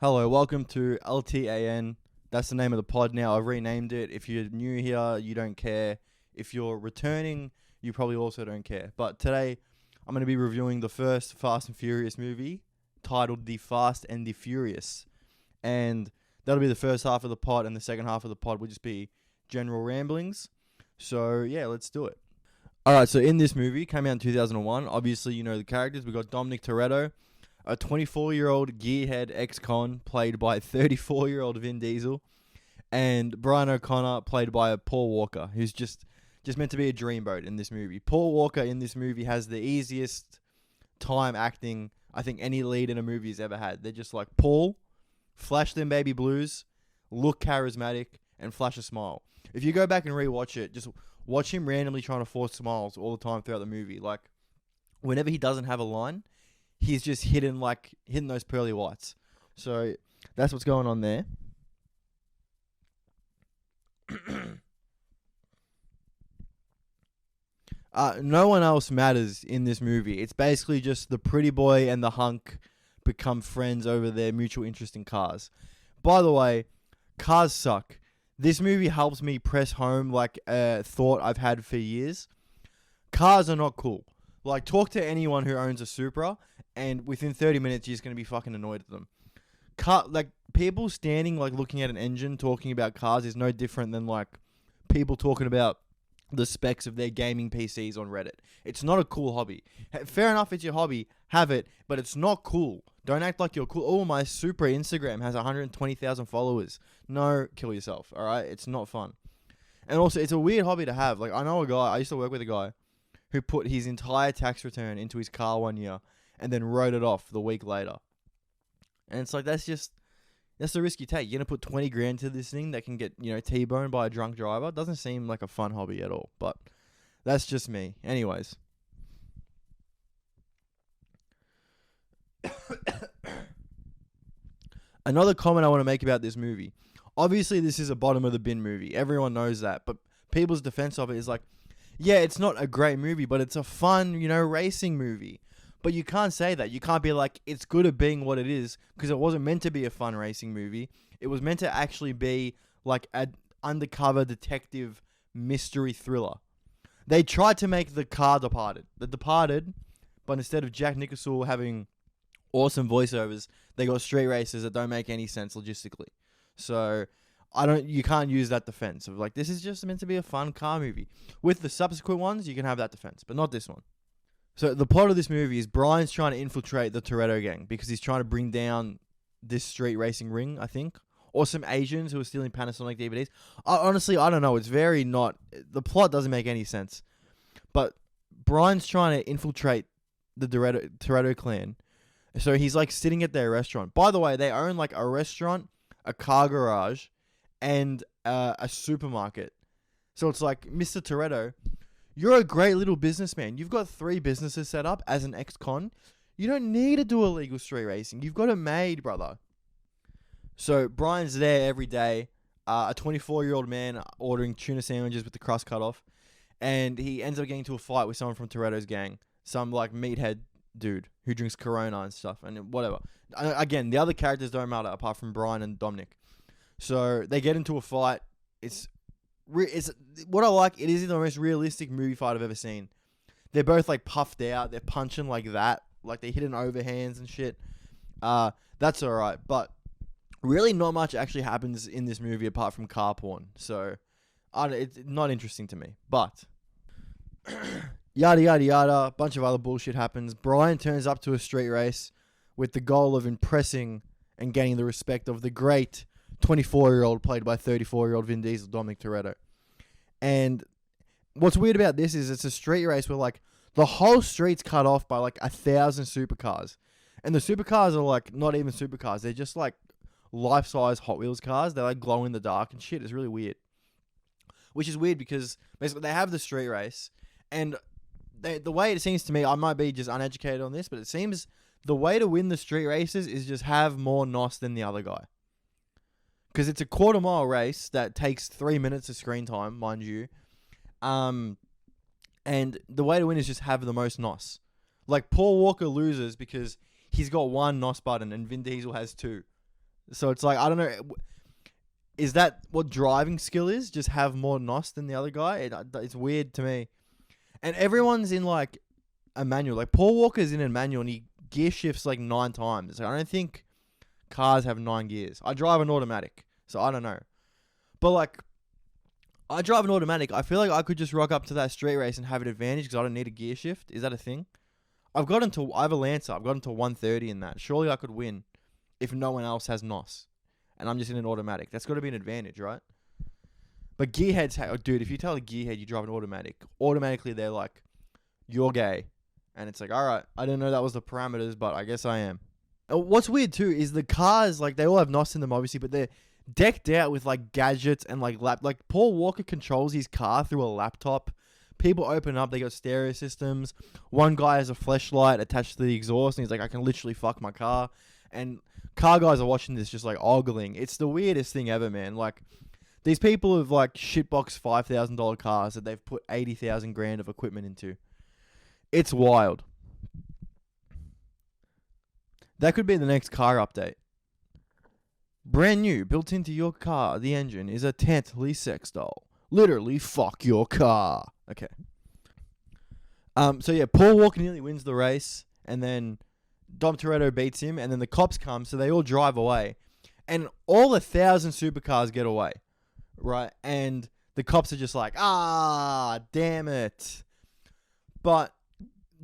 Hello, welcome to LTAN. That's the name of the pod now. I've renamed it. If you're new here, you don't care. If you're returning, you probably also don't care. But today, I'm going to be reviewing the first Fast and Furious movie, titled The Fast and the Furious. And that'll be the first half of the pod, and the second half of the pod will just be general ramblings. So, yeah, let's do it. Alright, so in this movie, came out in 2001. Obviously, you know the characters. We've got Dominic Toretto, a 24-year-old gearhead ex-con played by 34-year-old Vin Diesel, and Brian O'Connor played by Paul Walker, who's just meant to be a dreamboat in this movie. Paul Walker in this movie has the easiest time acting I think any lead in a movie has ever had. They're just like, Paul, flash them baby blues, look charismatic, and flash a smile. If you go back and rewatch it, just watch him randomly trying to force smiles all the time throughout the movie. Like, whenever he doesn't have a line, he's just hitting those pearly whites. So that's what's going on there. No one else matters in this movie. It's basically just the pretty boy and the hunk become friends over their mutual interest in cars. By the way, cars suck. This movie helps me press home a thought I've had for years. Cars are not cool. Like, talk to anyone who owns a Supra, and within 30 minutes, you're just going to be fucking annoyed at them. People standing, looking at an engine, talking about cars is no different than, people talking about the specs of their gaming PCs on Reddit. It's not a cool hobby. Fair enough, it's your hobby. Have it, but it's not cool. Don't act like you're cool. Oh, my Supra Instagram has 120,000 followers. No, kill yourself, all right? It's not fun. And also, it's a weird hobby to have. I know a guy, I used to work with a guy who put his entire tax return into his car one year and then wrote it off the week later. And it's like, that's the risk you take. You're going to put 20 grand to this thing that can get, T-boned by a drunk driver. It doesn't seem like a fun hobby at all, but that's just me. Anyways. Another comment I want to make about this movie. Obviously, this is a bottom of the bin movie. Everyone knows that, but people's defense of it is yeah, it's not a great movie, but it's a fun, racing movie. But you can't say that. You can't be like, it's good at being what it is, because it wasn't meant to be a fun racing movie. It was meant to actually be an undercover detective mystery thriller. They tried to make The Departed, but instead of Jack Nicholson having awesome voiceovers, they got street races that don't make any sense logistically. So you can't use that defense of this is just meant to be a fun car movie. With the subsequent ones, you can have that defense, but not this one. So the plot of this movie is Brian's trying to infiltrate the Toretto gang because he's trying to bring down this street racing ring, I think, or some Asians who are stealing Panasonic DVDs. Honestly, I don't know. It's very not. The plot doesn't make any sense. But Brian's trying to infiltrate the Toretto clan. So he's sitting at their restaurant. By the way, they own a restaurant, a car garage, and a supermarket. So it's Mr. Toretto, you're a great little businessman. You've got 3 businesses set up as an ex-con. You don't need to do illegal street racing. You've got it made, brother. So Brian's there every day, a 24-year-old man ordering tuna sandwiches with the crust cut off, and he ends up getting into a fight with someone from Toretto's gang, some meathead dude who drinks Corona and stuff, and whatever. Again, the other characters don't matter apart from Brian and Dominic. So they get into a fight. It's what I like. It is the most realistic movie fight I've ever seen. They're both puffed out. They're punching like that, they hitting overhands and shit. That's all right, but really not much actually happens in this movie apart from car porn. So it's not interesting to me. But yada yada yada. Bunch of other bullshit happens. Brian turns up to a street race with the goal of impressing and gaining the respect of the great 24-year-old played by 34-year-old Vin Diesel, Dominic Toretto. And what's weird about this is it's a street race where the whole street's cut off by 1,000 supercars. And the supercars are not even supercars. They're just life-size Hot Wheels cars. They glow in the dark and shit. It's really weird. Which is weird because basically they have the street race, and the way it seems to me, I might be just uneducated on this, but it seems the way to win the street races is just have more NOS than the other guy. Because it's a quarter-mile race that takes 3 minutes of screen time, mind you. And the way to win is just have the most NOS. Paul Walker loses because he's got 1 NOS button and Vin Diesel has 2. So it's like, I don't know. Is that what driving skill is? Just have more nos than the other guy? It's weird to me. And everyone's in like a manual. Like Paul Walker's in a manual and he gear shifts like 9 times. So I don't think cars have 9 gears. I drive an automatic, so I don't know. But like, I drive an automatic. I feel like I could just rock up to that street race and have an advantage because I don't need a gear shift. Is that a thing? I have a Lancer. I've gotten to 130 in that. Surely I could win if no one else has NOS. And I'm just in an automatic. That's got to be an advantage, right? But gearheads, dude, if you tell a gearhead you drive an automatic, automatically they're like, you're gay. And it's like, all right, I didn't know that was the parameters, but I guess I am. What's weird too is the cars, like they all have NOS in them obviously, but they're decked out with like gadgets and like Paul Walker controls his car through a laptop. People open up, they got stereo systems. One guy has a flashlight attached to the exhaust and he's like, I can literally fuck my car. And car guys are watching this just like ogling. It's the weirdest thing ever, man. Like these people have like shitbox $5,000 cars that they've put 80,000 grand of equipment into. It's wild. That could be the next car update. Brand new, built into your car, the engine is a Tantley sex doll. Literally, fuck your car. Okay. So yeah, Paul Walker nearly wins the race, and then Dom Toretto beats him, and then the cops come, so they all drive away. And all 1,000 supercars get away, right? And the cops are just like, ah, damn it. But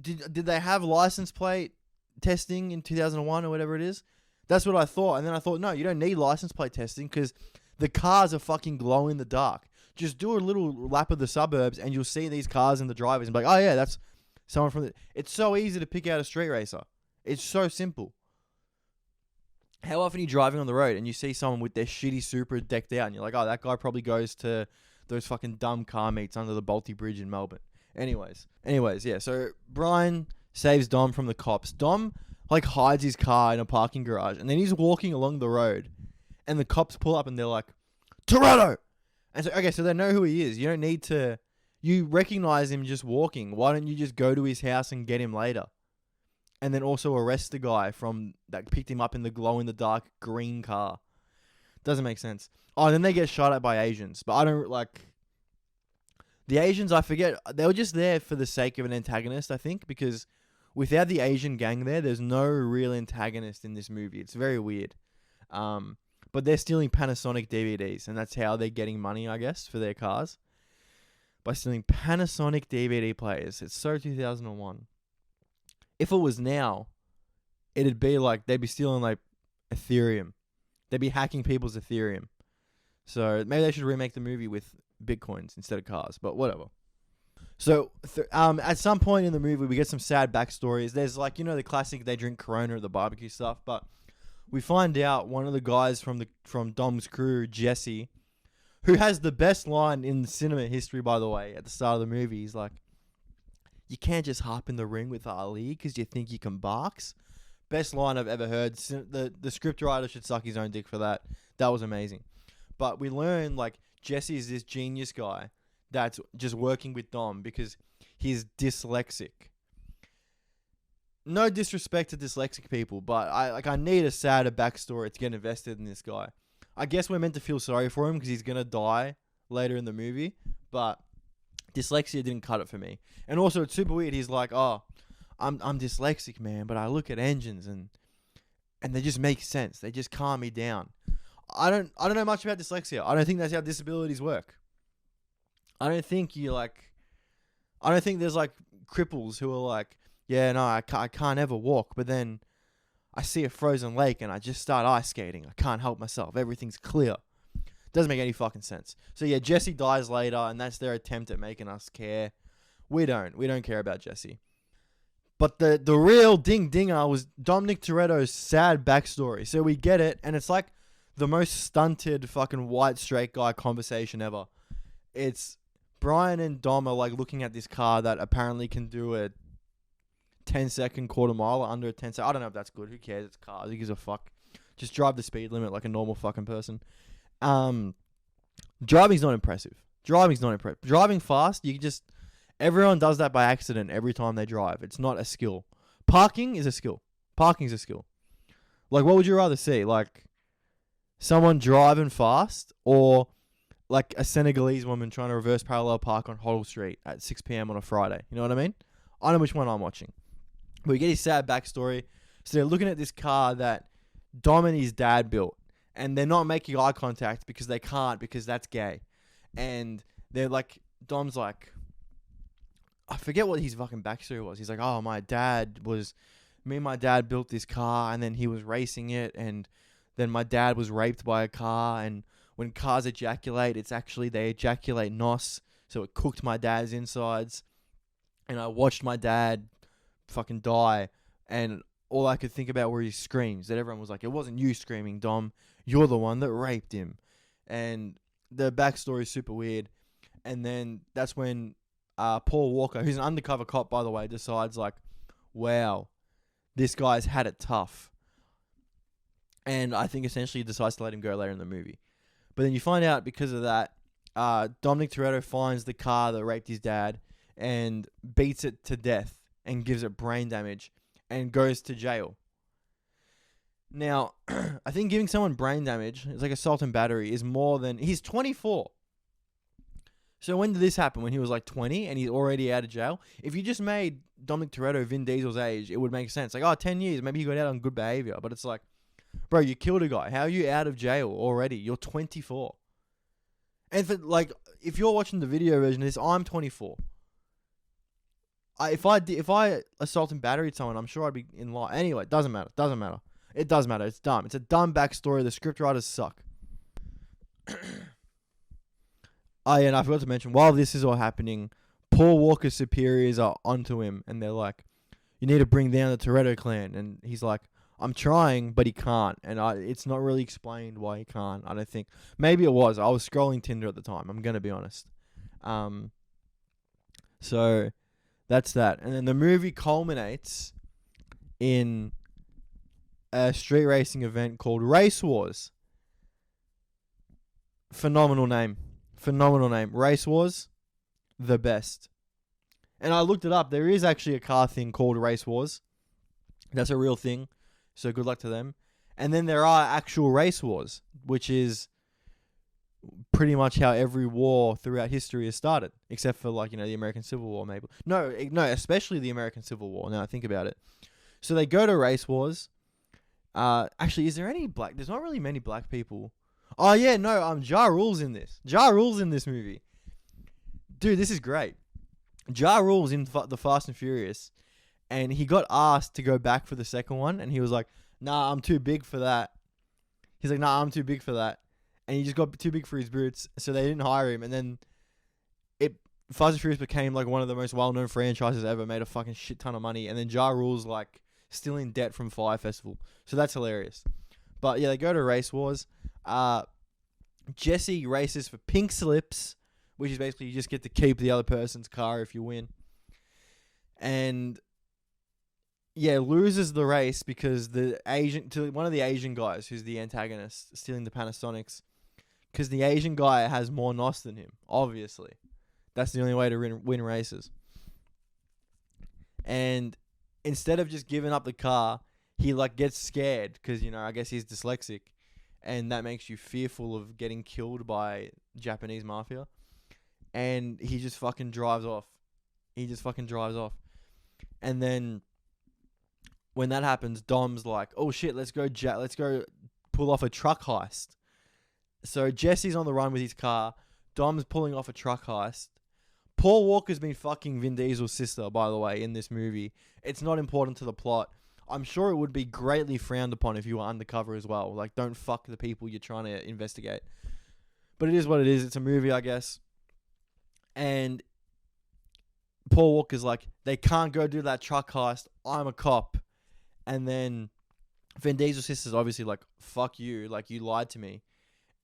did they have license plate testing in 2001 or whatever it is? That's what I thought. And then I thought, no, you don't need license plate testing because the cars are fucking glow in the dark. Just do a little lap of the suburbs and you'll see these cars in the drivers and be like, oh yeah, that's someone from the... It's so easy to pick out a street racer. It's so simple. How often are you driving on the road and you see someone with their shitty Supra decked out and you're like, oh, that guy probably goes to those fucking dumb car meets under the Balti Bridge in Melbourne. Anyways, yeah. So Brian saves Dom from the cops. Dom like hides his car in a parking garage and then he's walking along the road and the cops pull up and they're like, Toretto! And so, okay, so they know who he is. You don't need to... You recognize him just walking. Why don't you just go to his house and get him later? And then also arrest the guy from that picked him up in the glow-in-the-dark green car. Doesn't make sense. Oh, and then they get shot at by Asians. But I don't, like... The Asians, I forget, they were just there for the sake of an antagonist, I think, because without the Asian gang there's no real antagonist in this movie. It's very weird. But they're stealing Panasonic DVDs, and that's how they're getting money, I guess, for their cars. By stealing Panasonic DVD players. It's so 2001. If it was now, it'd be like, they'd be stealing, like, Ethereum. They'd be hacking people's Ethereum. So maybe they should remake the movie with Bitcoins instead of cars, but whatever. So, at some point in the movie, we get some sad backstories. There's, like, you know, the classic, they drink Corona at the barbecue stuff, but... We find out one of the guys from Dom's crew, Jesse, who has the best line in cinema history, by the way, at the start of the movie. He's like, you can't just hop in the ring with Ali because you think you can box. Best line I've ever heard. The scriptwriter should suck his own dick for that. That was amazing. But we learn, like, Jesse is this genius guy that's just working with Dom because he's dyslexic. No disrespect to dyslexic people, but I need a sadder backstory to get invested in this guy. I guess we're meant to feel sorry for him because he's gonna die later in the movie, but dyslexia didn't cut it for me. And also, it's super weird. He's like, "Oh, I'm dyslexic, man, but I look at engines and they just make sense. They just calm me down." I don't know much about dyslexia. I don't think that's how disabilities work. I don't think there's like cripples who are like, yeah, no, I can't ever walk, but then I see a frozen lake and I just start ice skating. I can't help myself. Everything's clear. Doesn't make any fucking sense. So yeah, Jesse dies later, and that's their attempt at making us care. We don't care about Jesse. But the real ding-dinger was Dominic Toretto's sad backstory. So we get it, and it's like the most stunted fucking white straight guy conversation ever. It's Brian and Dom are like looking at this car that apparently can do a 10-second quarter mile or under a 10 second. I don't know if that's good. Who cares? It's cars. Who gives a fuck? Just drive the speed limit like a normal fucking person. Driving's not impressive. Driving fast, you can just... Everyone does that by accident every time they drive. It's not a skill. Parking is a skill. Like, what would you rather see? Like, someone driving fast, or like a Senegalese woman trying to reverse parallel park on Hoddle Street at 6 p.m. on a Friday. You know what I mean? I know which one I'm watching. But we get his sad backstory. So they're looking at this car that Dom and his dad built. And they're not making eye contact because they can't, because that's gay. And they're like, Dom's like, I forget what his fucking backstory was. He's like, oh, me and my dad built this car, and then he was racing it, and then my dad was raped by a car, and when cars ejaculate, it's actually they ejaculate nos, so it cooked my dad's insides, and I watched my dad fucking die, and all I could think about were his screams, that everyone was like, it wasn't you screaming, Dom, you're the one that raped him. And the backstory is super weird. And then that's when Paul Walker, who's an undercover cop, by the way, decides like, wow, this guy's had it tough. And I think essentially he decides to let him go later in the movie. But then you find out because of that, Dominic Toretto finds the car that raped his dad and beats it to death and gives it brain damage and goes to jail. Now, I think giving someone brain damage, it's like assault and battery, is more than... He's 24. So when did this happen? When he was like 20 and he's already out of jail? If you just made Dominic Toretto Vin Diesel's age, it would make sense. Like, 10 years, maybe he got out on good behavior. But it's like, bro, you killed a guy. How are you out of jail already? You're 24. And if you're watching the video version of this, I'm 24. If I assault and battered someone, I'm sure I'd be in line. Anyway, it doesn't matter. It does matter. It's dumb. It's a dumb backstory. The scriptwriters suck. And I forgot to mention, while this is all happening, Paul Walker's superiors are onto him, and they're like, you need to bring down the Toretto clan. And he's like, I'm trying, but he can't. And it's not really explained why he can't, I don't think. Maybe it was. I was scrolling Tinder at the time. I'm going to be honest. So that's that. And then the movie culminates in a street racing event called Race Wars. Phenomenal name. Race Wars, the best. And I looked it up. There is actually a car thing called Race Wars. That's a real thing. So good luck to them. And then there are actual race wars, which is pretty much how every war throughout history has started, except for the American Civil War, maybe. No, especially the American Civil War. Now I think about it. So they go to race wars. Actually, is there any black? There's not really many black people. Oh yeah, no. Ja Rule's in this. Ja Rule's in this movie. Dude, this is great. Ja Rule's in the Fast and Furious. And he got asked to go back for the second one. And he was like, nah, I'm too big for that. He's like, nah, I'm too big for that. And he just got too big for his boots. So they didn't hire him. And then Fast and Furious became like one of the most well-known franchises ever. Made a fucking shit ton of money. And then Ja Rule's like still in debt from Fire Festival. So that's hilarious. But yeah, they go to race wars. Jesse races for pink slips, which is basically you just get to keep the other person's car if you win. And yeah, loses the race because one of the Asian guys who's the antagonist stealing the Panasonics, because the Asian guy has more nos than him. Obviously, that's the only way to win races. And instead of just giving up the car, he gets scared because I guess he's dyslexic, and that makes you fearful of getting killed by Japanese mafia. And he just fucking drives off. And then when that happens, Dom's like, "Oh shit, let's go pull off a truck heist." So Jesse's on the run with his car. Dom's pulling off a truck heist. Paul Walker's been fucking Vin Diesel's sister, by the way, in this movie. It's not important to the plot. I'm sure it would be greatly frowned upon if you were undercover as well. Like, don't fuck the people you're trying to investigate. But it is what it is. It's a movie, I guess. And Paul Walker's like, they can't go do that truck heist. I'm a cop. And then Vin Diesel's sister's obviously like, fuck you. Like, you lied to me.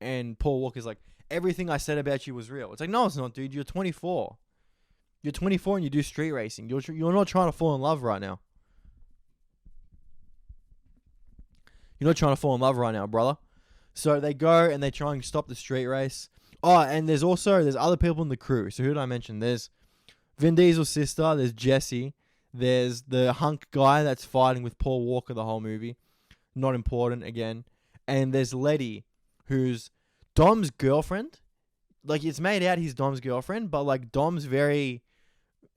And Paul Walker's like, everything I said about you was real. It's like, no, it's not, dude. You're 24. You're 24 and you do street racing. You're not trying to fall in love right now. You're not trying to fall in love right now, brother. So they go and they try and stop the street race. Oh, and there's other people in the crew. So who did I mention? There's Vin Diesel's sister. There's Jesse. There's the hunk guy that's fighting with Paul Walker the whole movie. Not important, again. And there's Letty, who's Dom's girlfriend. Like, it's made out he's Dom's girlfriend, but like Dom's very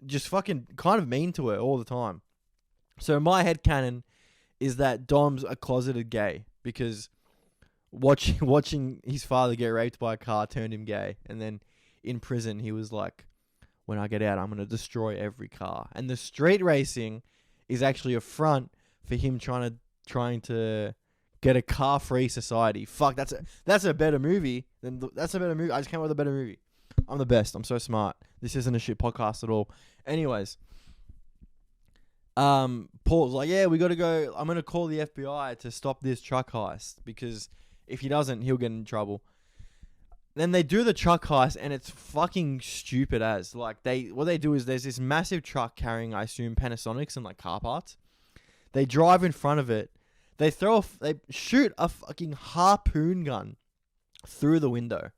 just fucking kind of mean to her all the time. So my headcanon is that Dom's a closeted gay because watching his father get raped by a car turned him gay, and then in prison he was like, when I get out, I'm gonna destroy every car. And the street racing is actually a front for him trying to get a car-free society. Fuck, that's a better movie that's a better movie. I just came up with a better movie. I'm the best. I'm so smart. This isn't a shit podcast at all. Anyways, Paul's like, yeah, we gotta go. I'm gonna call the FBI to stop this truck heist because if he doesn't, he'll get in trouble. Then they do the truck heist, and it's fucking stupid as. Like, what they do is there's this massive truck carrying, I assume, Panasonics and like car parts. They drive in front of it. They shoot a fucking harpoon gun through the window.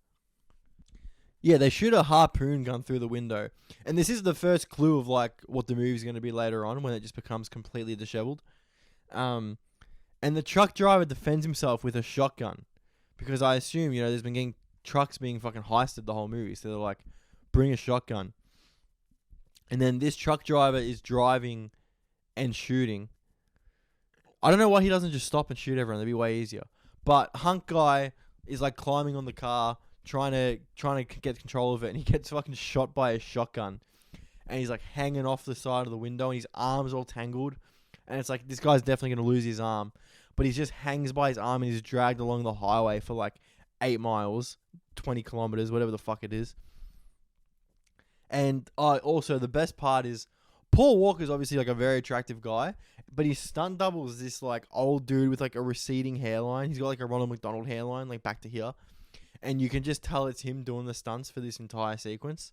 Yeah, they shoot a harpoon gun through the window. And this is the first clue of like what the movie's going to be later on when it just becomes completely disheveled. And the truck driver defends himself with a shotgun because I assume, there's been getting trucks being fucking heisted the whole movie. So they're like, bring a shotgun. And then this truck driver is driving and shooting. I don't know why he doesn't just stop and shoot everyone. That'd be way easier. But Hunk Guy is like climbing on the car, trying to get control of it, and he gets fucking shot by a shotgun. And he's like hanging off the side of the window, and his arm's all tangled. And it's like, this guy's definitely going to lose his arm. But he just hangs by his arm and he's dragged along the highway for like 8 miles, 20 kilometers, whatever the fuck it is. And also, the best part is, Paul Walker's obviously like a very attractive guy, but his stunt double is this like old dude with like a receding hairline. He's got like a Ronald McDonald hairline, like back to here. And you can just tell it's him doing the stunts for this entire sequence.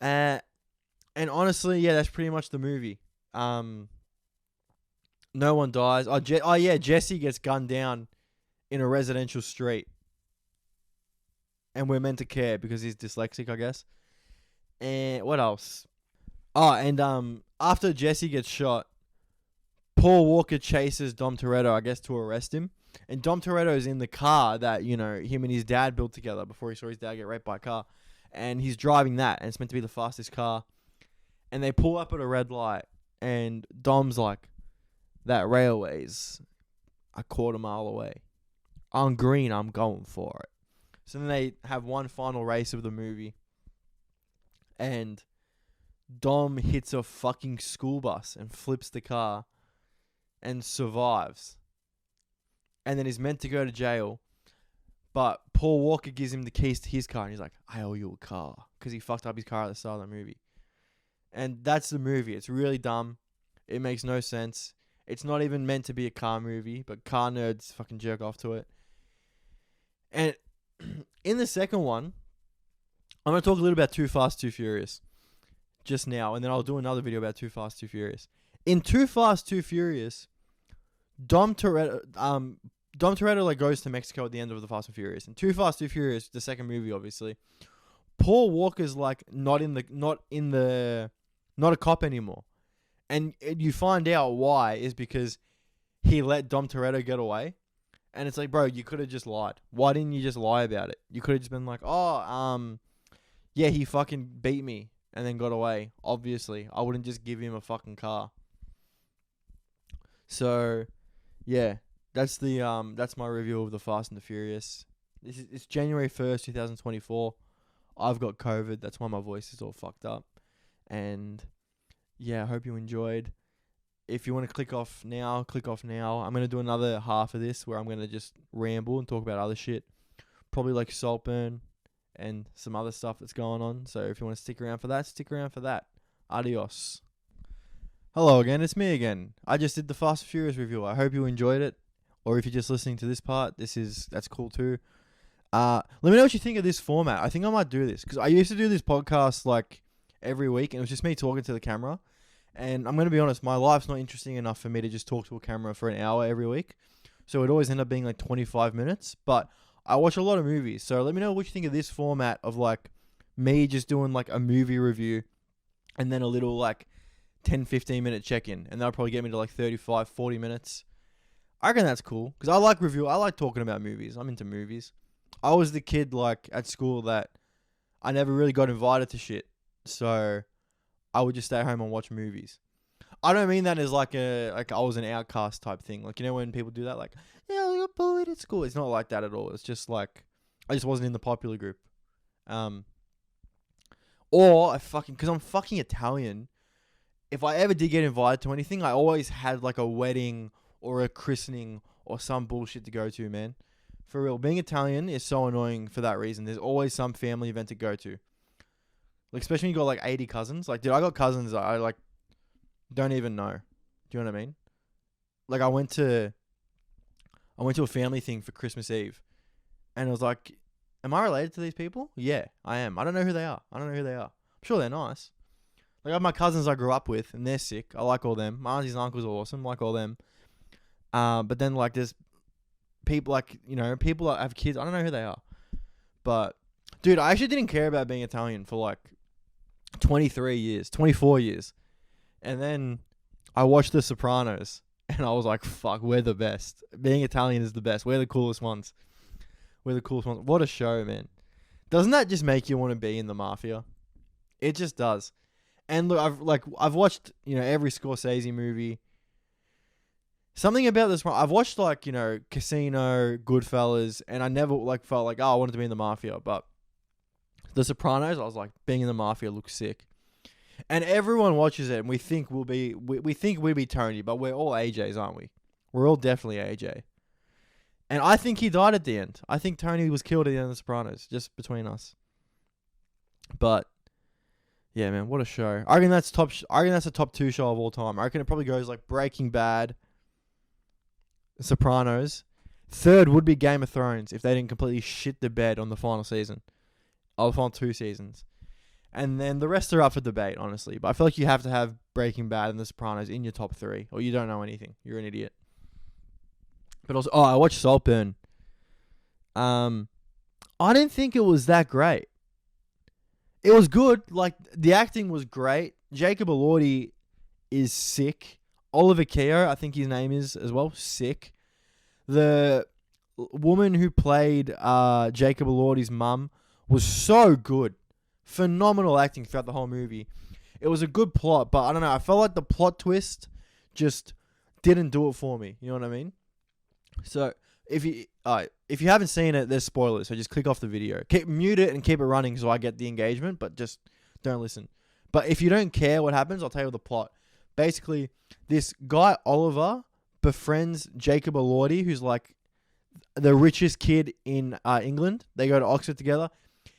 And honestly, yeah, that's pretty much the movie. No one dies. Jesse gets gunned down in a residential street. And we're meant to care because he's dyslexic, I guess. And what else? After Jesse gets shot, Paul Walker chases Dom Toretto, I guess, to arrest him. And Dom Toretto's in the car that, him and his dad built together before he saw his dad get raped by a car. And he's driving that, and it's meant to be the fastest car. And they pull up at a red light, and Dom's like, that railway's a quarter mile away. On green, I'm going for it. So then they have one final race of the movie. And Dom hits a fucking school bus and flips the car and survives. And then he's meant to go to jail. But Paul Walker gives him the keys to his car and he's like, I owe you a car. Because he fucked up his car at the start of the movie. And that's the movie. It's really dumb. It makes no sense. It's not even meant to be a car movie, but car nerds fucking jerk off to it. And in the second one, I'm going to talk a little about Too Fast, Too Furious just now, and then I'll do another video about Too Fast, Too Furious. In Too Fast, Too Furious, Dom Toretto like goes to Mexico at the end of the Fast and Furious. And Too Fast, Too Furious, the second movie, obviously, Paul Walker's like not a cop anymore. And you find out why is because he let Dom Toretto get away. And it's like, bro, you could have just lied. Why didn't you just lie about it? You could have just been like, yeah, he fucking beat me and then got away. Obviously, I wouldn't just give him a fucking car. So, yeah, that's my review of the Fast and the Furious. It's January 1st, 2024. I've got COVID. That's why my voice is all fucked up. And yeah, I hope you enjoyed. If you want to click off now, click off now. I'm going to do another half of this where I'm going to just ramble and talk about other shit. Probably like Saltburn and some other stuff that's going on. So if you want to stick around for that, stick around for that. Adios. Hello again, it's me again. I just did the Fast and Furious review. I hope you enjoyed it. Or if you're just listening to this part, that's cool too. Let me know what you think of this format. I think I might do this because I used to do this podcast like every week and it was just me talking to the camera. And I'm going to be honest, my life's not interesting enough for me to just talk to a camera for an hour every week. So it always end up being like 25 minutes. But I watch a lot of movies. So let me know what you think of this format of like me just doing like a movie review and then a little like 10, 15 minute check-in. And that'll probably get me to like 35, 40 minutes. I reckon that's cool because I like talking about movies. I'm into movies. I was the kid like at school that I never really got invited to shit, so I would just stay home and watch movies. I don't mean that as like I was an outcast type thing. Like, you know when people do that, like, yeah, I got bullied at school. It's not like that at all. It's just like I just wasn't in the popular group. Or because I'm fucking Italian. If I ever did get invited to anything, I always had like a wedding or a christening or some bullshit to go to, man. For real, being Italian is so annoying for that reason. There's always some family event to go to. Like, especially when you got like 80 cousins. Like, dude, I got cousins I like don't even know. Do you know what I mean? Like, I went to a family thing for Christmas Eve, and it was like, am I related to these people? Yeah, I am. I don't know who they are. I'm sure they're nice. Like, I have my cousins I grew up with, and they're sick. I like all them. My aunties and uncles are awesome. I like all them. But then, like, there's people, like, you know, people that have kids. I don't know who they are. But, dude, I actually didn't care about being Italian for, like, 24 years. And then I watched The Sopranos, and I was like, fuck, we're the best. Being Italian is the best. We're the coolest ones. What a show, man. Doesn't that just make you want to be in the mafia? It just does. And look, I've watched, you know, every Scorsese movie. Something about this one, I've watched, like, you know, Casino, Goodfellas, and I never like felt like, oh, I wanted to be in the mafia. But The Sopranos, I was like, being in the mafia looks sick. And everyone watches it, and we think we'll be Tony, but we're all AJs, aren't we? We're all definitely AJ. And I think he died at the end. I think Tony was killed at the end of The Sopranos, just between us. But yeah, man, what a show! I reckon that's a top 2 show of all time. I reckon it probably goes like Breaking Bad, Sopranos. Third would be Game of Thrones if they didn't completely shit the bed on the final season, or the final 2 seasons. And then the rest are up for debate, honestly. But I feel like you have to have Breaking Bad and The Sopranos in your top 3, or you don't know anything. You're an idiot. But also, I watched Saltburn. I didn't think it was that great. It was good. Like, the acting was great. Jacob Elordi is sick. Oliver Keogh, I think his name is as well, sick. The woman who played Jacob Elordi's mum was so good. Phenomenal acting throughout the whole movie. It was a good plot, but I don't know. I felt like the plot twist just didn't do it for me. You know what I mean? So if you haven't seen it, there's spoilers. So just click off the video. Mute it and keep it running so I get the engagement, but just don't listen. But if you don't care what happens, I'll tell you the plot. Basically, this guy Oliver befriends Jacob Elordi, who's like the richest kid in England. They go to Oxford together.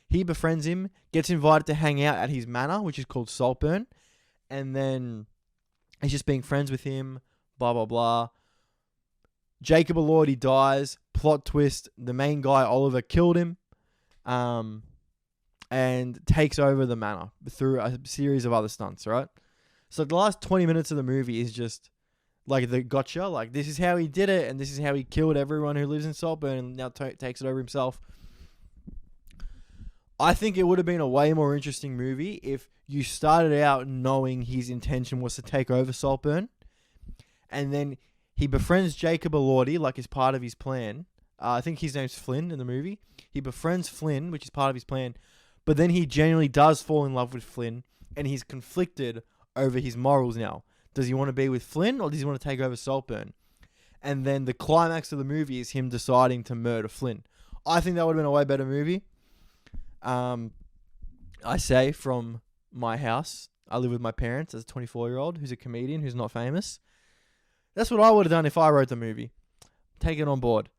He befriends him, gets invited to hang out at his manor, which is called Saltburn. And then he's just being friends with him, blah, blah, blah. Jacob Elordi dies. Plot twist, the main guy, Oliver, killed him. And takes over the manor through a series of other stunts, right? So the last 20 minutes of the movie is just like the gotcha. Like, this is how he did it, and this is how he killed everyone who lives in Saltburn and now takes it over himself. I think it would have been a way more interesting movie if you started out knowing his intention was to take over Saltburn, and then he befriends Jacob Elordi, like, as part of his plan. I think his name's Flynn in the movie. He befriends Flynn, which is part of his plan, but then he genuinely does fall in love with Flynn, and he's conflicted over his morals now. Does he want to be with Flynn, or does he want to take over Saltburn? And then the climax of the movie is him deciding to murder Flynn. I think that would have been a way better movie. I say from my house, I live with my parents as a 24-year-old who's a comedian who's not famous. That's what I would have done if I wrote the movie. Take it on board.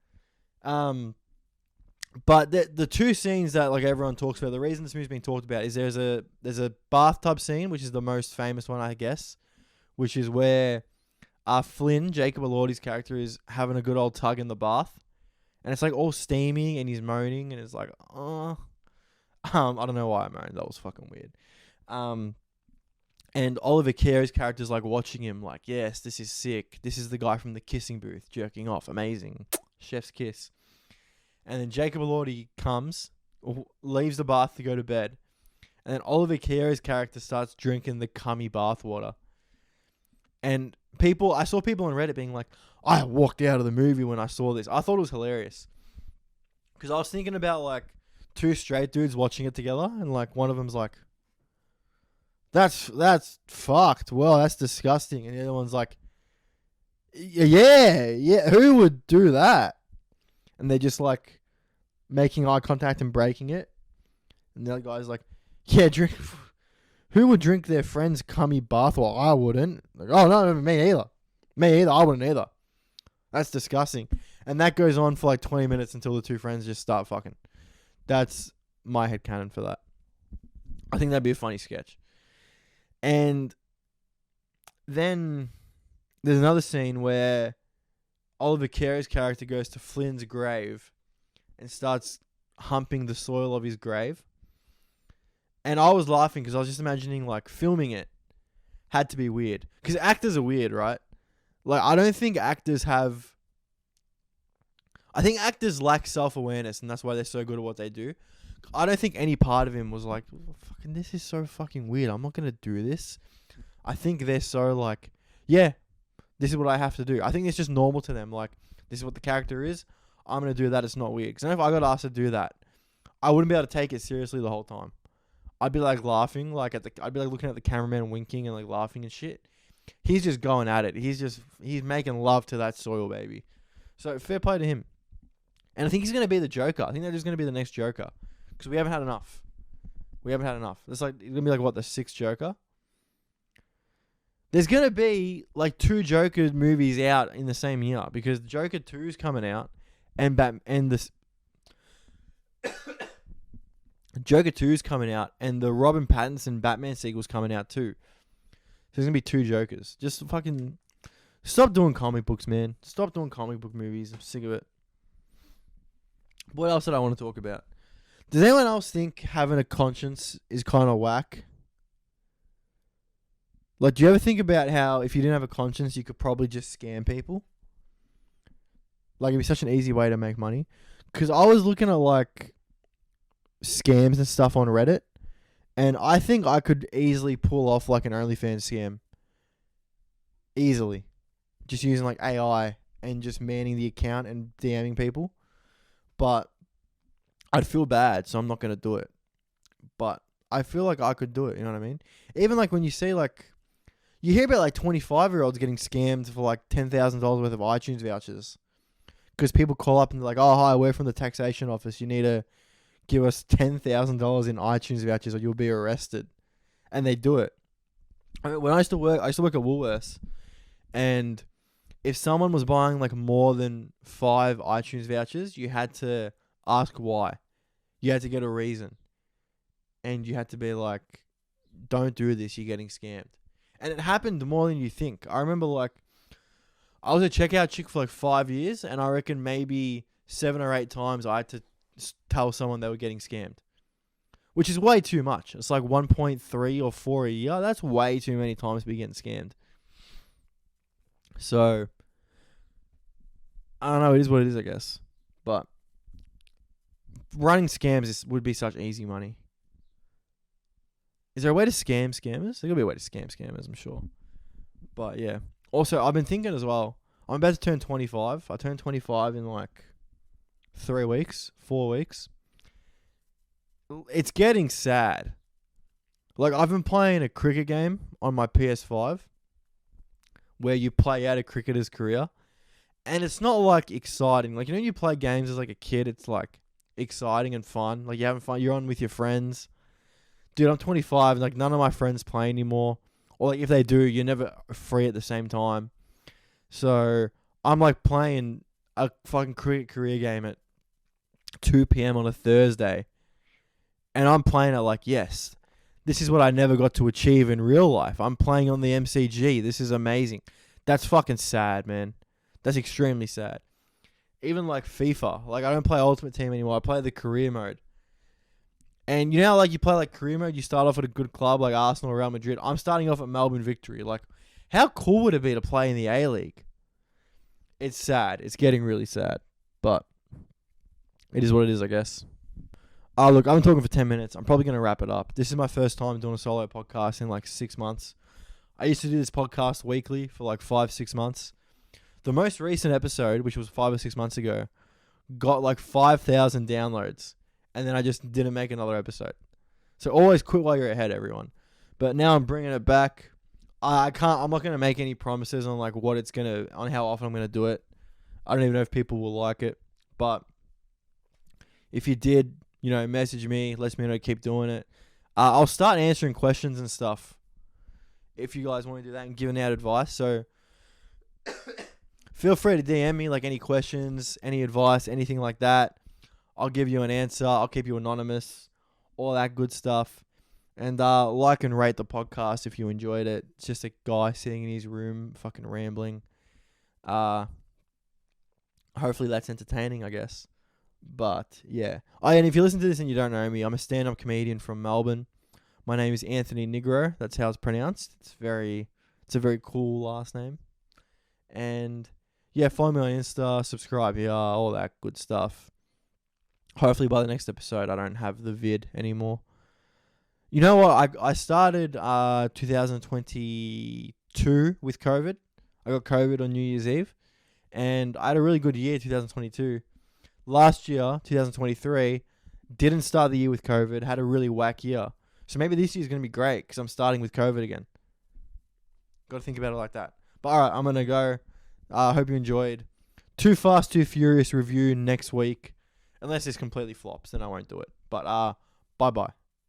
But the 2 scenes that, like, everyone talks about, the reason this movie's being talked about is there's a bathtub scene, which is the most famous one, I guess, which is where Flynn, Jacob Elordi's character, is having a good old tug in the bath, and it's like all steamy, and he's moaning, and it's like, I don't know why I moaned. That was fucking weird. And Oliver Keogh's character's like watching him, like, yes, this is sick. This is the guy from the kissing booth jerking off. Amazing. Chef's kiss. And then Jacob Elordi comes, leaves the bath to go to bed. And then Oliver Keogh's character starts drinking the cummy bath water. And I saw people on Reddit being like, I walked out of the movie when I saw this. I thought it was hilarious. Because I was thinking about, like, two straight dudes watching it together, and, like, one of them's like, that's fucked. Well, that's disgusting. And the other one's like, yeah, who would do that? And they're just, like, making eye contact and breaking it. And the other guy's like, yeah, who would drink their friend's cummy bath? Well, I wouldn't. Like, oh, no, me either. I wouldn't either. That's disgusting. And that goes on for like 20 minutes until the two friends just start fucking. That's my headcanon for that. I think that'd be a funny sketch. And then there's another scene where Oliver Carey's character goes to Flynn's grave and starts humping the soil of his grave. And I was laughing because I was just imagining, like, filming it had to be weird. Because actors are weird, right? Like, I don't think actors have... I think actors lack self-awareness, and that's why they're so good at what they do. I don't think any part of him was like, fucking, this is so fucking weird. I'm not going to do this. I think they're so like, yeah, this is what I have to do. I think it's just normal to them. Like, this is what the character is. I'm going to do that. It's not weird. Because if I got asked to do that, I wouldn't be able to take it seriously the whole time. I'd be like laughing, like I'd be like looking at the cameraman winking and like laughing and shit. He's just going at it. He's making love to that soil, baby. So fair play to him. And I think he's going to be the Joker. I think they're just going to be the next Joker. Because we haven't had enough. It's like, it's going to be like, what, the sixth Joker? There's going to be like two Joker movies out in the same year. Because Joker 2 is coming out. And Joker 2 is coming out, and the Robin Pattinson Batman sequel's coming out too. So there's going to be two Jokers. Just fucking stop doing comic books, man. Stop doing comic book movies. I'm sick of it. What else did I want to talk about? Does anyone else think having a conscience is kind of whack? Like, do you ever think about how if you didn't have a conscience, you could probably just scam people? Like, it'd be such an easy way to make money. Because I was looking at, like, scams and stuff on Reddit, and I think I could easily pull off like an OnlyFans scam. Easily. Just using like AI and just manning the account and DMing people. But I'd feel bad, so I'm not going to do it. But I feel like I could do it, you know what I mean? Even like when you see like, you hear about like 25-year-olds getting scammed for like $10,000 worth of iTunes vouchers. Because people call up and they're like, oh, hi, we're from the taxation office. You need to give us $10,000 in iTunes vouchers or you'll be arrested. And they do it. I mean, when I used to work at Woolworths, and if someone was buying like more than 5 iTunes vouchers, you had to ask why. You had to get a reason. And you had to be like, don't do this, you're getting scammed. And it happened more than you think. I remember like, I was a checkout chick for like 5 years, and I reckon maybe 7 or 8 times I had to tell someone they were getting scammed, which is way too much. It's like 1.3 or 4 a year. That's way too many times to be getting scammed. So I don't know. It is what it is, I guess. But running scams would be such easy money. Is there a way to scam scammers? There's gotta be a way to scam scammers, I'm sure. But yeah. Also, I've been thinking as well. I'm about to turn 25. I turned 25 in like 4 weeks. It's getting sad. Like, I've been playing a cricket game on my PS5 where you play out a cricketer's career, and it's not like exciting. Like, you know, you play games as like a kid, it's like exciting and fun. Like, you're having fun, you're on with your friends. Dude, I'm 25, and like none of my friends play anymore. Or like if they do, you're never free at the same time. So I'm like playing a fucking cricket career game at 2 p.m. on a Thursday. And I'm playing it like, yes, this is what I never got to achieve in real life. I'm playing on the MCG. This is amazing. That's fucking sad, man. That's extremely sad. Even like FIFA. Like, I don't play Ultimate Team anymore. I play the career mode. And you know how like you play like career mode, you start off at a good club like Arsenal or Real Madrid. I'm starting off at Melbourne Victory. Like, how cool would it be to play in the A-League? It's sad. It's getting really sad. But it is what it is, I guess. Look, I've been talking for 10 minutes. I'm probably going to wrap it up. This is my first time doing a solo podcast in like 6 months. I used to do this podcast weekly for like 5-6 months. The most recent episode, which was 5 or 6 months ago, got like 5,000 downloads. And then I just didn't make another episode. So always quit while you're ahead, everyone. But now I'm bringing it back. I'm not going to make any promises on like on how often I'm going to do it. I don't even know if people will like it. But if you did, message me, let me know, keep doing it. I'll start answering questions and stuff if you guys want to do that and giving out advice. So feel free to DM me like any questions, any advice, anything like that. I'll give you an answer. I'll keep you anonymous, all that good stuff. And like and rate the podcast if you enjoyed it. It's just a guy sitting in his room fucking rambling. Hopefully that's entertaining, I guess. But yeah. And if you listen to this and you don't know me, I'm a stand-up comedian from Melbourne. My name is Anthony Nigro. That's how it's pronounced. It's a very cool last name. And yeah, follow me on Insta, subscribe here, all that good stuff. Hopefully by the next episode I don't have the vid anymore. You know what? I started 2022 with COVID. I got COVID on New Year's Eve. And I had a really good year, 2022. Last year, 2023, didn't start the year with COVID. Had a really whack year. So maybe this year's going to be great because I'm starting with COVID again. Got to think about it like that. But alright, I'm going to go. Hope you enjoyed. Too Fast, Too Furious review next week. Unless this completely flops, then I won't do it. But bye-bye.